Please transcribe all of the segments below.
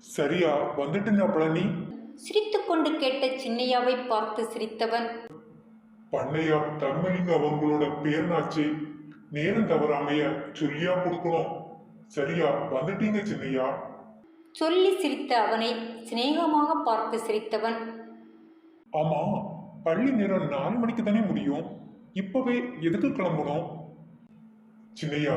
சரியா வந்துட்டுங்க பழனி. சிரித்துக்கொண்டு கேட்ட சின்னையாவை பார்த்து சிரித்தவன், பண்ணையா தர்மலிங்க அவங்களோட பேர்னாச்சு, நேரம் தவறாமைய சொல்லியா கொடுக்கணும். சரியா வந்துட்டீங்க சின்னையா. சொல்லி சிரித்த அவனை சிநேகமாக பார்த்து சிரித்தவன், ஆமா, பள்ளி நேரம் 4 மணிக்கு தானே முடியும். இப்பவே எதுக்கு கிளம்பணும்? சின்னையா,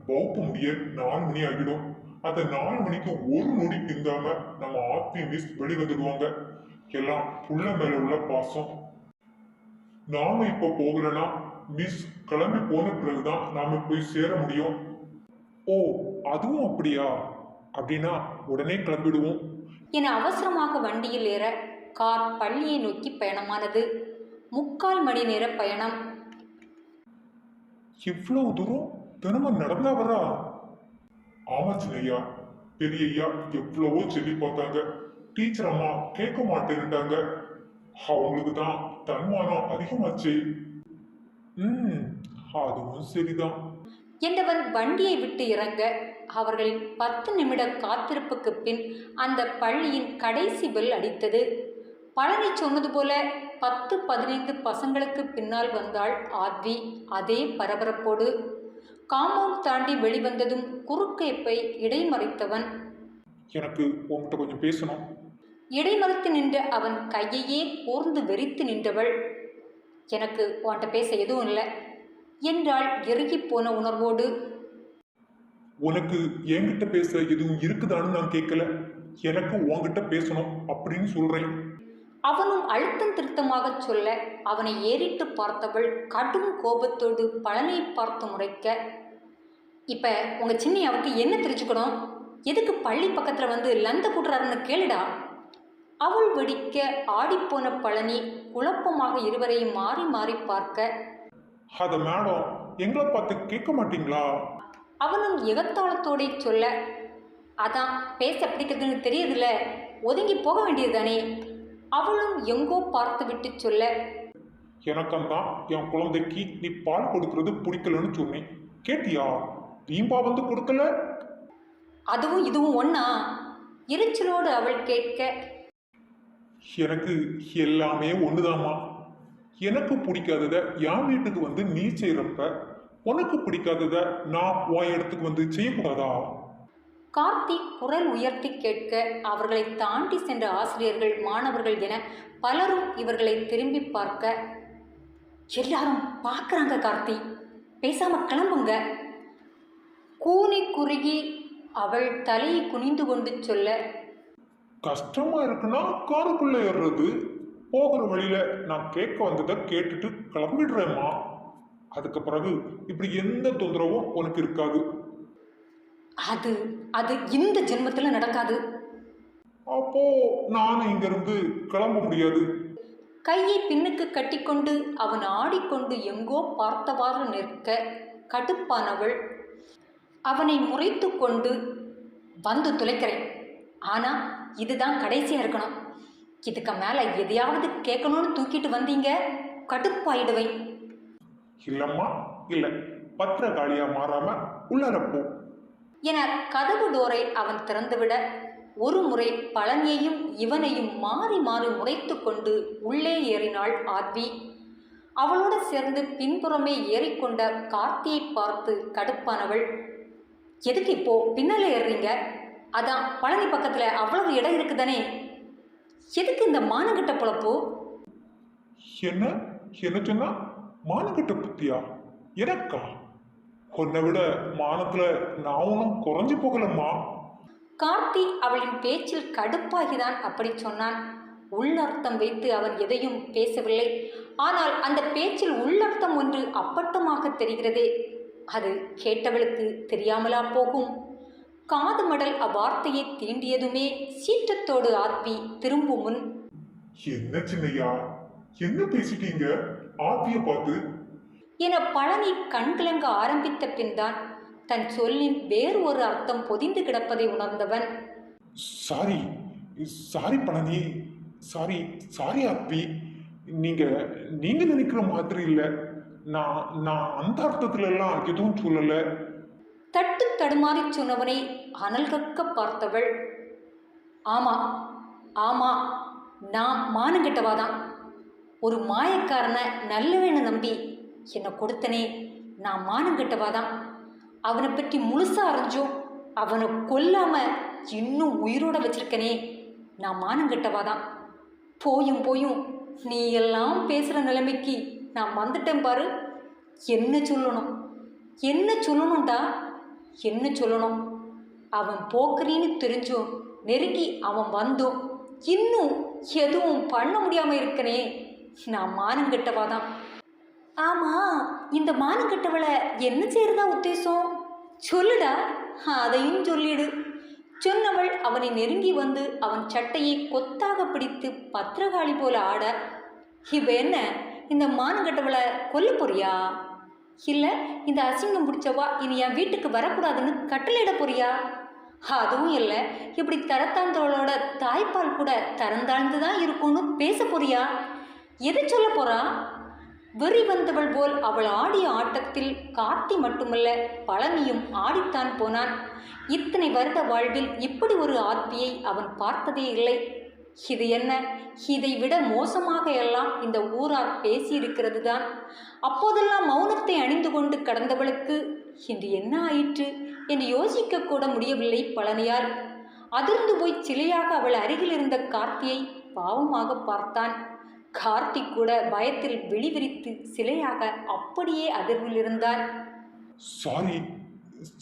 வகுப்பு முடிய 4 மணி ஆகிடும். அந்த 4 மணிக்கு ஒரு நொடி பிந்தாம நம்ம ஆர்த்தி மிஸ் வெளிவந்துடுவாங்க. எல்லாம் புள்ள மேல உள்ள பாசம். நாம இப்ப போகலன்னா மிஸ் கிளம்பி போன பிறகுதான் நாம போய் சேர முடியும். ஓ, அதுவும் அப்படியா? அப்படின்னா உடனே கிளம்பிடுவோம் என அவசரமாக வண்டியில் ஏற கார் பள்ளியை நோக்கி பயணமானது. 3/4 மணி நேர பயணம். இவ்வளவு தூரம் தினமும் நடந்தா வரா? ஆமா சின்னையா, பெரியய்யா எவ்வளவோ சொல்லி பார்த்தாங்க. டீச்சர் அம்மா கேட்க மாட்டேன்ட்டாங்க. அவங்களுக்கு தான் தன்மானம் அதிகமாச்சு. அதுவும் சரிதான் என்றவன் வண்டியை விட்டு இறங்க அவர்களின் 10 நிமிட காத்திருப்புக்கு பின் அந்த பள்ளியின் கடைசி பெல் அடித்தது. பழனி சொன்னது போல 10-15 பசங்களுக்கு பின்னால் வந்தாள் ஆத்வி அதே பரபரப்போடு. காம்பவுண்ட் தாண்டி வெளிவந்ததும் குறுக்கேப்பை இடைமறித்தவன், எனக்கு உங்ககிட்ட கொஞ்சம் பேசணும். இடைமறித்து நின்ற அவன் கையையே கூர்ந்து வெறித்து நின்றவள், எனக்கு உன்கிட்ட பேச எதுவும் இல்லை என்றாள் இறுகி போன உணர்வோடு. உனக்கு என்கிட்ட பேச எதுவும் இருக்குதான்னு நான் கேட்கல. எனக்கு உன்கிட்ட பேசணும் அப்படின்னு சொல்றேன். அவனும் அழுத்தம் திருத்தமாக சொல்ல அவனை ஏறிட்டு பார்த்தவள் கடும் கோபத்தோடு பழனியை பார்த்து முறைக்க, இப்ப உங்க சின்னையாவுக்கு என்ன தெரிஞ்சுக்கணும்? எதுக்கு பள்ளி பக்கத்துல வந்து லந்த கூட்டுறாருன்னு கேளுடா. அவள் வெடிக்க ஆடிப்போன பழனி குழப்பமாக இருவரையும் மாறி மாறி பார்க்க, அத மேடம் எங்களை பார்த்து கேட்க மாட்டீங்களா? அவனும் எகத்தாளத்தோட சொல்ல, அதான் பேச பிடிக்கிறதுன்னு தெரியுதுல்ல, ஒதுங்கி போக வேண்டியதுதானே. அவளும் எங்கோ பார்த்து விட்டு சொல்ல, எனக்கந்தான் என் குழந்தைக்கு நீ பால் கொடுக்கறது பிடிக்கலன்னு சொன்னேன். கேட்டியா? தீம்பா வந்து கொடுக்கல. அதுவும் இதுவும் ஒன்னா? எரிச்சலோடு அவள் கேட்க, எனக்கு எல்லாமே ஒண்ணுதாம்மா. எனக்கு பிடிக்காதத என் வீட்டுக்கு வந்து நீ செய்யறப்ப உனக்கு பிடிக்காதத நான் உன் இடத்துக்கு வந்து செய்யக்கூடாதா? கார்த்திக் குரல் உயர்த்தி கேட்க அவர்களை தாண்டி சென்ற ஆசிரியர்கள் மாணவர்கள் என பலரும் இவர்களை திரும்பி பார்க்க, எல்லாரும் பார்க்குறாங்க கார்த்தி, பேசாம கிளம்புங்க. கூனி குறுகி அவள் தலையை குனிந்து கொண்டு சொல்ல, கஷ்டமா இருக்குன்னா காருக்குள்ள ஏறுறது. போகிற வழியில நான் கேட்க வந்ததை கேட்டுட்டு கிளம்பிடுறேம்மா. அதுக்கு பிறகு இப்படி எந்த தொந்தரவும் உனக்கு இருக்காது. அது அது இந்த ஜென்மத்தில் நடக்காது. அப்போ நான் இங்க இருந்து கிளம்ப முடியாது. கையை பின்னுக்கு கட்டிக்கொண்டு அவன் ஆடிக்கொண்டு எங்கோ பார்த்தவாறு நிற்க கடுப்பானவள் அவனை முறைத்து கொண்டு, வந்து துளைக்கிறேன், ஆனா இதுதான் கடைசியா இருக்கணும். இதுக்கு மேல எதையாவது கேட்கணும்னு தூக்கிட்டு வந்தீங்க கடுப்பாயிடுவேன். இல்லம்மா, இல்ல, பத்திரகாளியா மாறாம உள்ளரப்போ என கதவு டோரை அவன் திறந்துவிட ஒரு முறை பழனியையும் இவனையும் மாறி மாறி முறைத்து கொண்டு உள்ளே ஏறினாள் ஆத்வி. அவளோடு சேர்ந்து பின்புறமே ஏறிக்கொண்ட கார்த்தியை பார்த்து கடுப்பானவள், எதுக்கு இப்போ பின்னால ஏறுறீங்க? அதான் பழனி பக்கத்துல அவ்வளவு இடம் இருக்குதானே, எதுக்கு இந்த மானங்கிட்ட பொழப்போ? என்ன என்ன சொன்னா? மானக்கிட்ட புத்தியா? எனக்கா? உன்னை விட மானத்துல நான் ஒன்றும் குறைஞ்சு போகலம்மா. கார்த்தி அவளின் பேச்சில் கடுப்பாகிதான் அப்படி சொன்னான். உள்ளர்த்தம் வைத்து அவன் எதையும் பேசவில்லை. ஆனால் அந்த பேச்சில் உள்ளர்த்தம் ஒன்று அப்பட்டமாக தெரிகிறதே. அது கேட்டவளுக்கு தெரியாமலா போகும்? காது மடல் அவ்வார்த்தையை தீண்டியதுமே சீற்றத்தோடு ஆத்வி திரும்பும் முன், என்ன சின்னையா, என்ன பேசிட்டீங்க ஆத்திய பார்த்து? என பழனி கண்கிழங்க ஆரம்பித்த பின்தான் தன் சொல்லின் வேறு ஒரு அர்த்தம் பொதிந்து கிடப்பதை உணர்ந்தவன். Sorry sorry Palani, sorry sorry Aadvi. நீங்க நீங்க நினைக்கிற மாதிரி இல்ல. நான் நான் அந்த அர்த்தத்துல எல்லாம் எதுவும் சொல்லல. தட்டு தடுமாறி சொன்னவனை அனல் கக்க பார்த்தவள், ஆமா ஆமா, நான் மானங்கெட்டவாதான். ஒரு மாயக்காரனை நல்லவன்னு நம்பி என்னை கொடுத்தனே, நான் மானங்கெட்டவாதான். அவனை பற்றி முழுசா அறிஞ்சும் அவனை கொல்லாம இன்னும் உயிரோட வச்சிருக்கனே, நான் மானங்கெட்டவாதான். போயும் போயும் நீ எல்லாம் பேசுகிற நிலைமைக்கு நான் வந்துட்டேன் பாரு. என்ன சொல்லணும், என்ன சொல்லணும்டா, என்ன சொல்லணும்? அவன் போக்குறின்னு தெரிஞ்சும் நெருங்கி அவன் வந்தும் இன்னும் எதுவும் பண்ண முடியாமல் இருக்கனே, நான் மானங்கெட்டவாதான். ஆமாம், இந்த மானங்கெட்டவளை என்ன செய்யறதா உத்தேசம்? சொல்லுடா, அதையும் சொல்லிடு. சொன்னவள் அவனை நெருங்கி வந்து அவன் சட்டையை கொத்தாக பிடித்து பத்திரகாளி போல ஆட, இப்போ என்ன இந்த மானங்கெட்டவளை கொல்ல போறியா? இல்லை இந்த அசிங்கம் பிடிச்சவா இனி என் வீட்டுக்கு வரக்கூடாதுன்னு கட்டளையிட போறியா? அதுவும் இல்லை, இப்படி தரத்தாந்தவளோட தாய்ப்பால் கூட தரந்தாழ்ந்து தான் இருக்கும்னு பேச போறியா? எதை சொல்ல போறா? வெறி வந்தவள் போல் அவள் ஆடிய ஆட்டத்தில் கார்த்தி மட்டுமல்ல பழனியும் ஆடித்தான் போனான். இத்தனை வருட வாழ்வில் இப்படி ஒரு ஆத்மியை அவன் பார்த்ததே இல்லை. இது என்ன, இதை விட மோசமாக எல்லாம் இந்த ஊரார் பேசியிருக்கிறது தான். அப்போதெல்லாம் மௌனத்தை அணிந்து கொண்டு கடந்தவளுக்கு இன்று என்ன ஆயிற்று என்று யோசிக்க கூட முடியவில்லை பழனியார். அதிர்ந்து போய் சிலையாக அவள் அருகில் இருந்த கார்த்தியை பாவமாக பார்த்தான். கார்த்தி கூட பயத்தில் விழிவிரித்து சிலையாக அப்படியே அதிர்வில் இருந்தான்.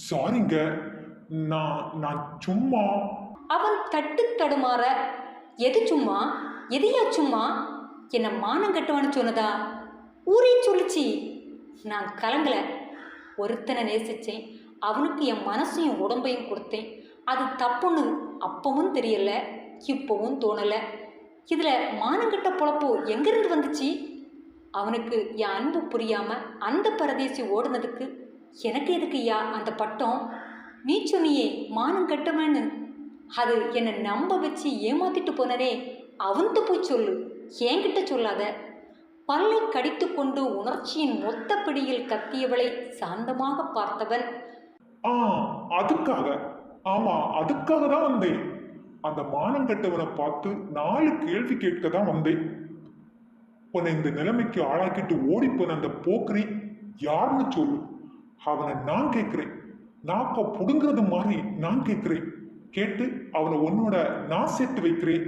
சாரிங்க, நான் சும்மா. அவன் தட்டு தடுமாற, எது சும்மா, எதையா சும்மா? என்ன மானங்கட்டவன்னு சொன்னதா? ஊரே சொல்லிச்சு. நான் கலங்கலை. ஒருத்தனை நேசித்தேன், அவனுக்கு என் மனசையும் உடம்பையும் கொடுத்தேன். அது தப்புன்னு அப்பவும் தெரியல, இப்போவும் தோணலை. இதில் மானங்கட்ட பொழப்பு எங்கேருந்து வந்துச்சு? அவனுக்கு என் அன்பு புரியாமல் அந்த பரதேசி ஓடுனதுக்கு எனக்கு எதுக்குய்யா அந்த பட்டம்? நீ சொன்னியே மானம் கட்டவன்னு, அது என்னை நம்ப வச்சு ஏமாத்திட்டு போனனே, அவன்கிட்ட போய் சொல்லு, என்கிட்ட சொல்லாத. பல்லை கடித்து கொண்டு உணர்ச்சியின் மொத்த பிடியில் கத்தியவளை சாந்தமாக பார்த்தவன், அதுக்காக தான் வந்தேன். அந்த மானம் கட்டவனை பார்த்து 4 கேள்வி கேட்க தான் வந்தேன். உன்னை இந்த நிலைமைக்கு ஆளாக்கிட்டு ஓடிப்போன அந்த போக்கரி யாருன்னு சொல்லு. அவனை நான் கேட்கிறேன். நாக்க புடுங்கிறது மாதிரி நான் கேட்கிறேன். கேட்டு அவனை உன்னோட நான் சேர்த்து வைக்கிறேன்.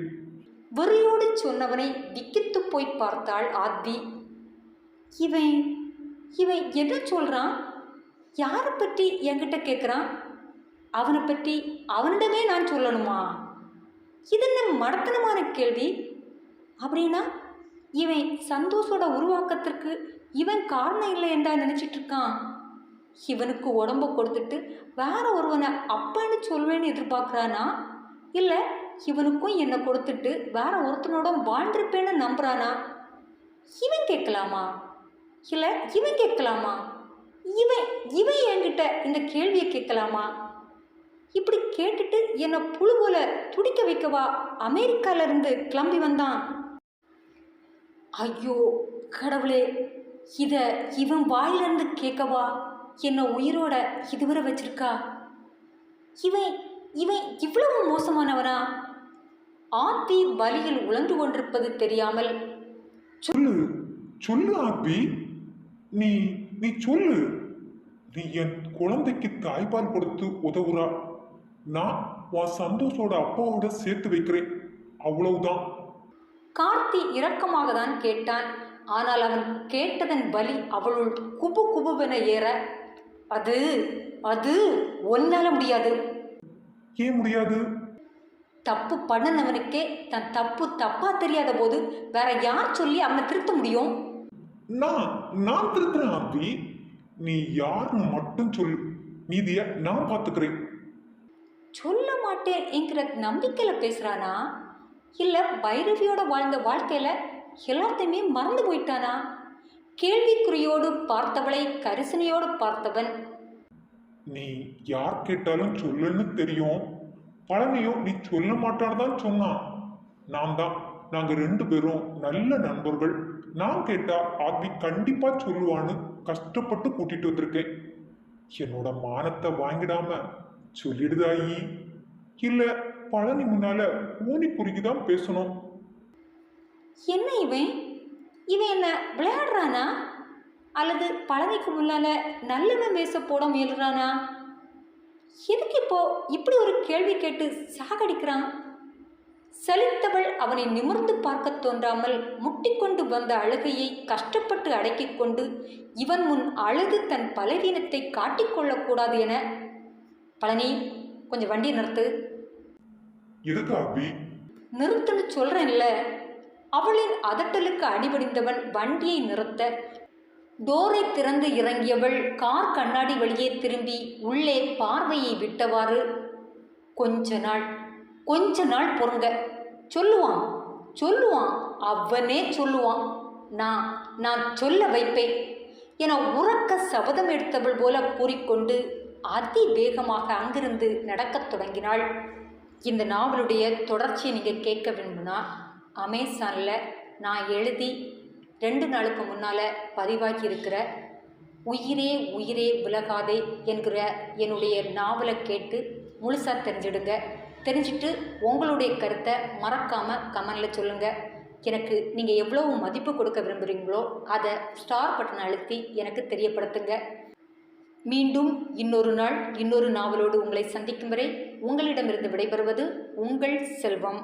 வெறியோடு சொன்னவனை விக்கித்து போய் பார்த்தாள் ஆத்வி. இவன் இவன் என்ன சொல்றான்? யாரை பற்றி என்கிட்ட கேட்குறான்? அவனை பற்றி அவனிடமே நான் சொல்லணுமா? இது என்ன மடத்தனமான கேள்வி? அப்படின்னா இவன் சந்தோஷோட உருவாக்கத்திற்கு இவன் காரணம் இல்லை என்றா நினச்சிட்டு இருக்கான். இவனுக்கு உடம்ப கொடுத்துட்டு வேற ஒருவனை அப்பன்னு சொல்வேன்னு எதிர்பார்க்குறானா? இல்லை இவனுக்கும் என்னை கொடுத்துட்டு வேற ஒருத்தனோட வாழ்ந்திருப்பேன்னு நம்புறானா? இவன் கேட்கலாமா? இல்லை இவன் கேட்கலாமா? இவன் இவன் என்கிட்ட இந்த கேள்வியை கேட்கலாமா? இப்படி கேட்டுட்டு என்னை புழு போல துடிக்க வைக்கவா அமெரிக்காவிலிருந்து கிளம்பி வந்தான்? ஐயோ கடவுளே, இதை இவன் வாயிலிருந்து கேட்கவா என்னை உயிரோட இதுவரை வச்சிருக்கா? இவன் இவன் இவ்வளவு மோசமானவனா? ஆத்தி வலியில் உழந்து கொண்டிருப்பது தெரியாமல், சொல்லு ஆப்பி, நீ சொல்லு. நீ என் குழந்தைக்கு தாய்ப்பால் கொடுத்து உதவுறா. நான் உன் சந்தோஷோட அப்பாவோட சேர்த்து வைக்கிறேன், அவ்வளவுதான். கார்த்தி இரக்கமாக தான் கேட்டான். ஆனால் அவன் கேட்டதன் வலி அவளுள் குபு குபுவென ஏற, அது அது ஒன்னால முடியாது. ஏன் முடியாது? தப்பு பண்ணனவனுக்கே தன் தப்பு தப்பா தெரியாத போது வேற யார் சொல்லி அவனை திருத்த முடியும்? நான் திருத்துறேன் ஆப்பி. நீ யாருன்னு மட்டும் சொல்லு, மீதிய நான் பார்த்துக்கிறேன். சொல்ல மாட்டேன் என்கிற நம்பிக்கையில பேசுறானா? இல்ல பைரவியோட வாழ்ந்த வாழ்க்கையில எல்லாத்தையுமே மறந்து போயிட்டானா? கேள்விக்குறியோடு பார்த்தவளை கரிசனையோடு பார்த்தவன், நீ யார் கேட்டாலும் சொல்லுன்னு தெரியும். பழனியும் நீ சொல்ல மாட்டான்னு தான் சொன்னான். நாங்க 2 பேரும் நல்ல நண்பர்கள். நான் கேட்டா ஆப்பி கண்டிப்பா சொல்லுவான்னு கஷ்டப்பட்டு கூட்டிட்டு வந்திருக்கேன். என்னோட மானத்தை வாங்கிடாம சொல்லிடுதாயி. இல்ல பழனி முன்னால ஊனி குறுக்கி தான் பேசணும். என்ன இவன் இவன் என்ன விளையாடுறானா அல்லது பழனிக்கு முன்னால நல்லவன் வேஷ போட முயல்றானா? எதுக்கு இப்போ இப்படி ஒரு கேள்வி கேட்டு சாகடிக்கிறான்? சலித்தவள் அவனை நிமிர்ந்து பார்க்க தோன்றாமல் முட்டிக்கொண்டு வந்த அழுகையை கஷ்டப்பட்டு அடக்கிக் கொண்டு இவன் முன் அழுது தன் பலவீனத்தை காட்டிக்கொள்ளக்கூடாது என, பழனி கொஞ்சம் வண்டியை நிறுத்து. எதுக்கு அபி? நிறுத்துன்னு சொல்றேன்ல. அவளின் அதட்டலுக்கு அடிபடிந்தவன் வண்டியை நிறுத்த டோரை திறந்து இறங்கியவள் கார் கண்ணாடி வழியே திரும்பி உள்ளே பார்வையை விட்டவாறு, கொஞ்ச நாள் பொறுங்க, சொல்லுவான் சொல்லுவான் அவனே சொல்லுவான், நான் சொல்ல வைப்பேன் என உறக்க சபதம் எடுத்தவள் போல கூறிக்கொண்டு அதிவேகமாக அங்கிருந்து நடக்கத் தொடங்கினாள். இந்த நாவலுடைய தொடர்ச்சியை நீங்கள் கேட்க வேணும்னா அமேசானில் நான் எழுதி 2 நாளுக்கு முன்னால் பதிவாகி இருக்கிற உயிரே உயிரே விலகாதே என்கிற என்னுடைய நாவலை கேட்டு முழுசாக தெரிஞ்சிடுங்க. தெரிஞ்சுட்டு உங்களுடைய கருத்தை மறக்காமல் கமெண்டில் சொல்லுங்கள். எனக்கு நீங்கள் எவ்வளவு மதிப்பு கொடுக்க விரும்புகிறீங்களோ அதை ஸ்டார் பட்டன் அழுத்தி எனக்கு தெரியப்படுத்துங்க. மீண்டும் இன்னொரு நாள் இன்னொரு நாவலோடு உங்களை சந்திக்கும் வரை உங்களிடமிருந்து விடைபெறுவது உங்கள் செல்வம்.